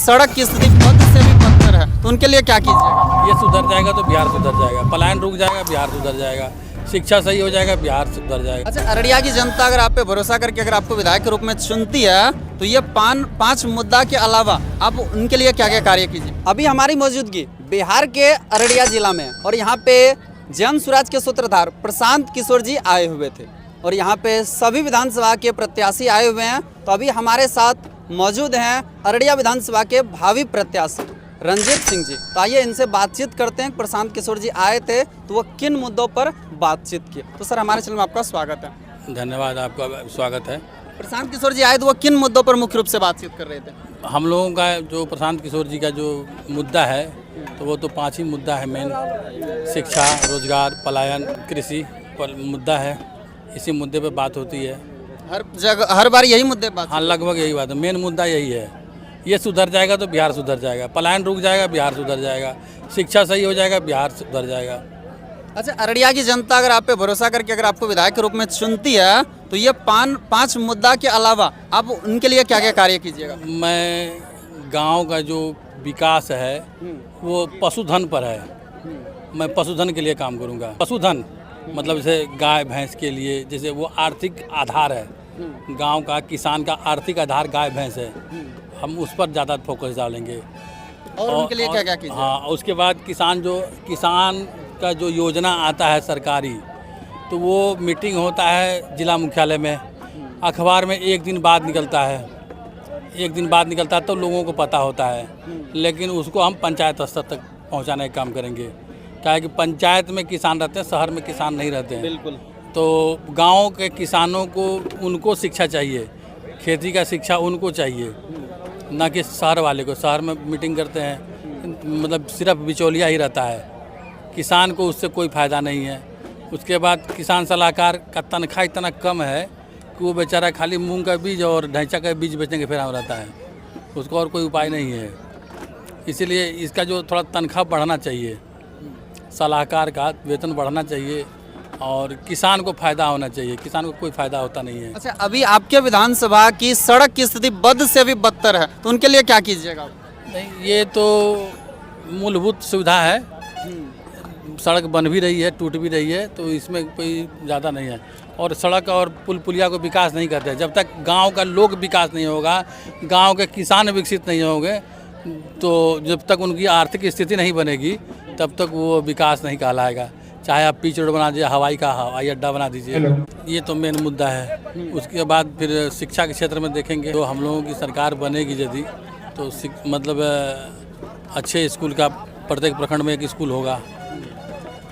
सड़क की स्थिति बद से भी बदतर है, तो उनके लिए क्या कीजिएगा? ये सुधर जाएगा तो बिहार सुधर जाएगा, पलायन रुक जाएगा बिहार सुधर जाएगा, शिक्षा सही हो जाएगा बिहार सुधर जाएगा। अच्छा, अररिया की जनता अगर आप पे भरोसा करके अगर आपको विधायक के रूप में चुनती है तो ये पांच मुद्दा के अलावा आप उनके लिए क्या क्या कार्य कीजिए? अभी हमारी मौजूदगी बिहार के अररिया जिला में और यहाँ पे जन स्वराज के सूत्रधार प्रशांत किशोर जी आए हुए थे और यहाँ पे सभी विधानसभा के प्रत्याशी आए हुए हैं। तो अभी हमारे साथ मौजूद हैं अररिया विधानसभा के भावी प्रत्याशी रंजीत सिंह जी। तो आइए इनसे बातचीत करते हैं। प्रशांत किशोर जी आए थे तो वो किन मुद्दों पर बातचीत किए? तो सर हमारे चैनल में आपका स्वागत है। धन्यवाद, आपका स्वागत है। प्रशांत किशोर जी आए तो वो किन मुद्दों पर मुख्य रूप से बातचीत कर रहे थे? हम लोगों का जो प्रशांत किशोर जी का जो मुद्दा है तो वो तो 5 ही मुद्दा है मेन। शिक्षा, रोजगार, पलायन, कृषि मुद्दा है। इसी मुद्दे पे बात होती है हर जगह हर बार यही मुद्दे बात? हाँ, लगभग यही बात है। मेन मुद्दा यही है। ये सुधर जाएगा तो बिहार सुधर जाएगा, पलायन रुक जाएगा बिहार सुधर जाएगा, शिक्षा सही हो जाएगा बिहार सुधर जाएगा। अच्छा, अररिया की जनता अगर आप पे भरोसा करके अगर आपको विधायक के रूप में चुनती है तो ये पांच मुद्दा के अलावा आप उनके लिए क्या क्या कार्य कीजिएगा? मैं गांव का जो विकास है वो पशुधन पर है। मैं पशुधन के लिए काम करूंगा। पशुधन मतलब जैसे गाय भैंस के लिए, जैसे वो आर्थिक आधार है गांव का, किसान का आर्थिक आधार गाय भैंस है। हम उस पर ज़्यादा फोकस डालेंगे। और उनके लिए क्या क्या कीजिए? हाँ, उसके बाद किसान का जो योजना आता है सरकारी, तो वो मीटिंग होता है जिला मुख्यालय में, अखबार में एक दिन बाद निकलता है तो लोगों को पता होता है। लेकिन उसको हम पंचायत स्तर तक पहुंचाने का काम करेंगे। क्या है कि पंचायत में किसान रहते हैं, शहर में किसान नहीं रहते हैं। बिल्कुल। तो गांव के किसानों को उनको शिक्षा चाहिए, खेती का शिक्षा उनको चाहिए, ना कि शहर वाले को। शहर में मीटिंग करते हैं, मतलब सिर्फ बिचौलिया ही रहता है, किसान को उससे कोई फ़ायदा नहीं है। उसके बाद किसान सलाहकार का तनख्वाह इतना कम है कि वो बेचारा खाली मूंग का बीज और ढैंचा का बीज बेचने के फेरा में रहता है, उसको और कोई उपाय नहीं है। इसीलिए इसका जो थोड़ा तनख्वाह बढ़ना चाहिए, सलाहकार का वेतन बढ़ना चाहिए और किसान को फ़ायदा होना चाहिए। किसान को कोई फ़ायदा होता नहीं है। अच्छा, अभी आपके विधानसभा की सड़क की स्थिति बद से भी बदतर है, तो उनके लिए क्या कीजिएगा? नहीं, ये तो मूलभूत सुविधा है। सड़क बन भी रही है, टूट भी रही है, तो इसमें कोई ज़्यादा नहीं है। और सड़क और पुल पुलिया को विकास नहीं करते। जब तक गांव का लोग विकास नहीं होगा, गांव के किसान विकसित नहीं होंगे, तो जब तक उनकी आर्थिक स्थिति नहीं बनेगी तब तक वो विकास नहीं कहलाएगा। चाहे आप पिच रोड बना दीजिए, हवाई अड्डा बना दीजिए, ये तो मेन मुद्दा है। उसके बाद फिर शिक्षा के क्षेत्र में देखेंगे तो हम लोगों की सरकार बनेगी यदि, तो मतलब अच्छे स्कूल का प्रत्येक प्रखंड में एक स्कूल होगा,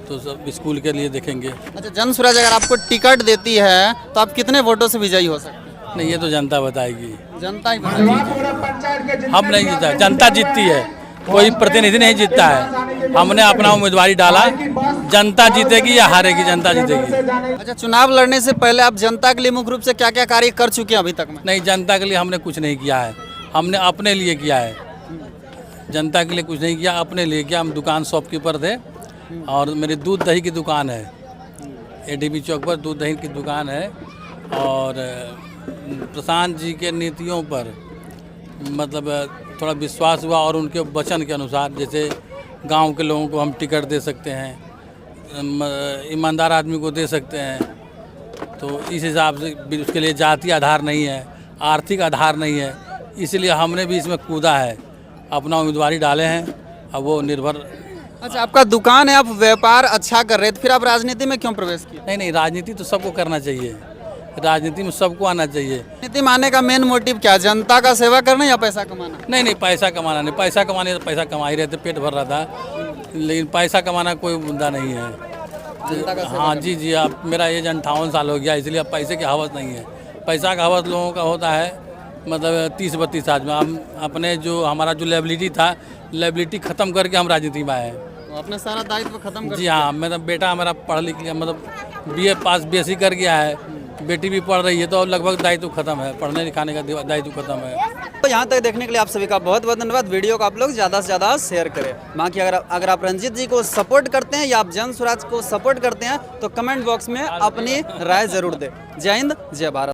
तो सब स्कूल के लिए देखेंगे। अच्छा, जन स्वराज अगर आपको टिकट देती है तो आप कितने वोटों से विजयी हो सकते हैं? नहीं, ये तो जनता बताएगी। जनता ही बताएगी। हम नहीं जीता, जनता जीतती है, कोई प्रतिनिधि नहीं जीतता है। हमने अपना उम्मीदवारी डाला, जनता जीतेगी या हारेगी, जनता जीतेगी। अच्छा, चुनाव लड़ने से पहले आप जनता के लिए मुख्य रूप से क्या क्या कार्य कर चुके हैं अभी तक में? नहीं, जनता के लिए हमने कुछ नहीं किया है, हमने अपने लिए किया है। जनता के लिए कुछ नहीं किया, अपने लिए किया। हम दुकान शॉपकीपर थे और मेरी दूध दही की दुकान है, ADB चौक पर दूध दही की दुकान है। और प्रशांत जी के नीतियों पर मतलब थोड़ा विश्वास हुआ और उनके वचन के अनुसार, जैसे गांव के लोगों को हम टिकट दे सकते हैं, ईमानदार आदमी को दे सकते हैं, तो इस हिसाब से उसके लिए जाति आधार नहीं है, आर्थिक आधार नहीं है, इसलिए हमने भी इसमें कूदा है, अपना उम्मीदवारी डाले हैं। अब वो निर्भर। अच्छा, आपका दुकान है, आप व्यापार अच्छा कर रहे थे, फिर आप राजनीति में क्यों प्रवेश किए? नहीं, राजनीति तो सबको करना चाहिए, राजनीति में सबको आना चाहिए। राजनीति में आने का मेन मोटिव क्या? जनता का सेवा करना या पैसा कमाना? नहीं, पैसा कमाना नहीं। पैसा कमाने तो पैसा कमा ही रहे थे, पेट भर रहा था, लेकिन पैसा कमाना कोई मुद्दा नहीं है। जनता का सेवा हाँ जी, आप मेरा एज 58 साल हो गया, इसलिए अब पैसे की हवस नहीं है। पैसा का हवस लोगों का होता है मतलब 30-32 साल में। हम अपने जो हमारा जो लायबिलिटी था, लायबिलिटी ख़त्म करके हम राजनीति में आए हैं। अपना सारा दायित्व खत्म कर? जी हाँ, मेरा बेटा हमारा पढ़ लिख लिया, मतलब BA पास BSc कर गया है, बेटी भी पढ़ रही है, तो लगभग दायित्व खत्म है, पढ़ने लिखाने का दायित्व खत्म है। तो यहाँ तक देखने के लिए आप सभी का बहुत बहुत धन्यवाद। वीडियो को आप लोग ज़्यादा से ज़्यादा शेयर करें। बाकी अगर आप रंजीत जी को सपोर्ट करते हैं या आप जन स्वराज को सपोर्ट करते हैं तो कमेंट बॉक्स में अपनी राय जरूर दें। जय हिंद, जय भारत।